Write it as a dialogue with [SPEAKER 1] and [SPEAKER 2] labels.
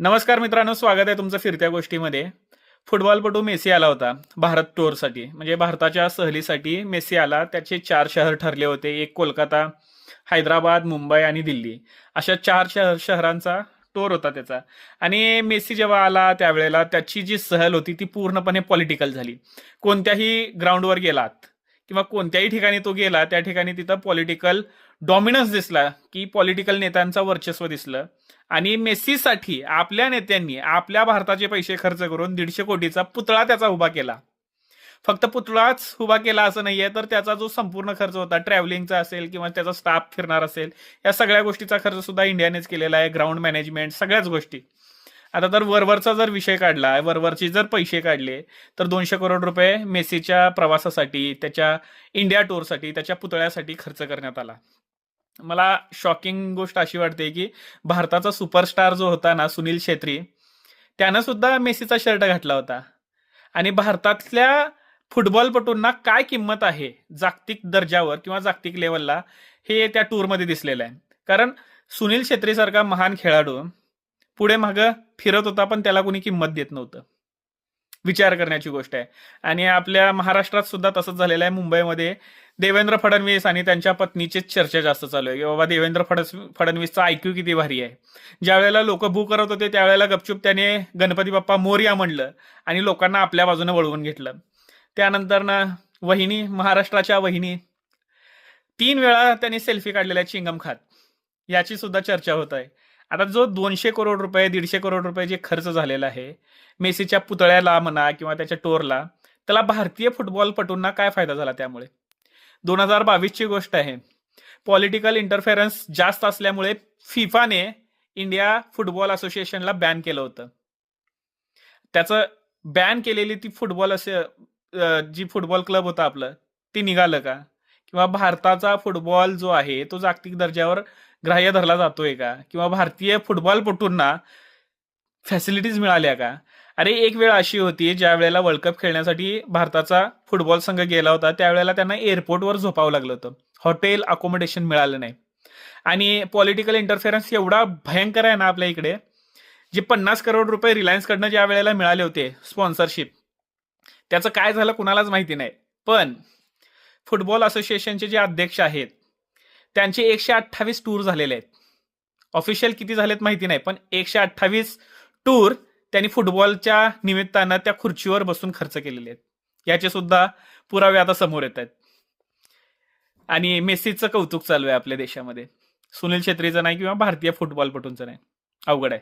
[SPEAKER 1] नमस्कार मित्रांनो, स्वागत आहे तुमचं फिरत्या गोष्टीमध्ये. फुटबॉलपटू मेसी आला होता भारत टूरसाठी, म्हणजे भारताच्या सहलीसाठी मेसी आला. त्याचे 4 शहर ठरले होते. एक कोलकाता, हैदराबाद, मुंबई आणि दिल्ली, अशा 4 शहरांचा टूर होता त्याचा. आणि मेसी जेव्हा आला त्यावेळेला त्याची जी सहल होती ती पूर्णपणे पॉलिटिकल झाली. कोणत्याही ग्राउंडवर गेलात किंवा कोणत्याही ठिकाणी तो गेला त्या ठिकाणी तिथं पॉलिटिकल डॉमिनन्स दिसला, की पॉलिटिकल नेत्यांचं वर्चस्व दिसलं. आणि मेस्सीसाठी आपल्या नेत्यांनी आपल्या भारताचे पैसे खर्च करून 150 कोटीचा पुतळा त्याचा उभा केला. फक्त पुतळाच उभा केला असं नाहीये, तर त्याचा जो संपूर्ण खर्च होता, ट्रॅव्हलिंगचा असेल किंवा त्याचा स्टाफ फिरणार असेल, या सगळ्या गोष्टीचा खर्च सुद्धा इंडियानेच केलेला आहे. ग्राउंड मॅनेजमेंट, सगळ्याच गोष्टी. आता तर वरवरचा जर विषय काढला, वरवरचे जर पैसे काढले, तर 200 करोड रुपये मेसीच्या प्रवासासाठी, त्याच्या इंडिया टूरसाठी, त्याच्या पुतळ्यासाठी खर्च करण्यात आला. मला शॉकिंग गोष्ट अशी वाटते की भारताचा सुपरस्टार जो होता ना, सुनील छेत्री, त्यानं सुद्धा मेसीचा शर्ट घातला होता. आणि भारतातल्या फुटबॉलपटूंना काय किंमत आहे जागतिक दर्जावर किंवा जागतिक लेवलला, हे त्या टूरमध्ये दिसलेलं आहे. कारण सुनील छेत्रीसारखा महान खेळाडू पुढे मागं फिरत होता, पण त्याला कोणी किंमत देत नव्हतं. विचार करण्याची गोष्ट आहे. आणि आपल्या महाराष्ट्रात सुद्धा तसंच झालेलं आहे. मुंबईमध्ये देवेंद्र फडणवीस आणि त्यांच्या पत्नीचीच चर्चा जास्त चालू आहे की बाबा देवेंद्र फडणवीसचा आयक्यू किती भारी आहे. ज्या वेळेला लोक भू करत होते त्यावेळेला गपचूप त्याने गणपती बाप्पा मोरया म्हणलं आणि लोकांना आपल्या बाजूने वळवून घेतलं. त्यानंतर ना, वहिनी, महाराष्ट्राच्या वहिनी, 3 वेळा त्यांनी सेल्फी काढलेल्या चिंगम खात, याची सुद्धा चर्चा होत आहे. आता जो 200 करोड रुपये, 150 करोड रुपये जे खर्च झालेला आहे मेसीच्या पुतळ्याला म्हणा किंवा त्याच्या टोरला, त्याला भारतीय फुटबॉलपटूंना काय फायदा झाला त्यामुळे? 2022ची गोष्ट आहे. पॉलिटिकल इंटरफेरन्स जास्त असल्यामुळे फिफाने इंडिया फुटबॉल असोसिएशनला बॅन केलं होतं. त्याचं बॅन केलेली ती फुटबॉल असे जी फुटबॉल क्लब होता आपलं, ते निघालं का? किंवा भारताचा फुटबॉल जो आहे तो जागतिक दर्जावर ग्राह्य धरला जातोय का? किंवा भारतीय फुटबॉलपटूंना फॅसिलिटीज मिळाल्या का? अरे, एक वेळ अशी होती ज्या वेळेला वर्ल्ड कप खेळण्यासाठी भारताचा फुटबॉल संघ गेला होता, त्यावेळेला त्यांना एअरपोर्टवर झोपावं लागलं होतं. हॉटेल अकोमोडेशन मिळालं नाही. आणि पॉलिटिकल इंटरफेरन्स एवढा भयंकर आहे ना आपल्या इकडे. जे 50 करोड रुपये रिलायन्सकडनं ज्या वेळेला मिळाले होते स्पॉन्सरशिप, त्याचं काय झालं कुणालाच माहिती नाही. पण फुटबॉल असोसिएशनचे जे अध्यक्ष आहेत त्यांचे 128 टूर झालेले आहेत. ऑफिशियल किती झालेत माहिती नाही, पण 128 टूर त्यांनी फुटबॉलच्या निमित्तानं त्या खुर्चीवर बसून खर्च केलेले आहेत. याचे सुद्धा पुरावे आता समोर येत आहेत. आणि मेस्सीचं कौतुक चालू आहे आपल्या देशामध्ये, सुनील छेत्रीचं नाही किंवा भारतीय फुटबॉलपटूंचं नाही. अवघड आहे.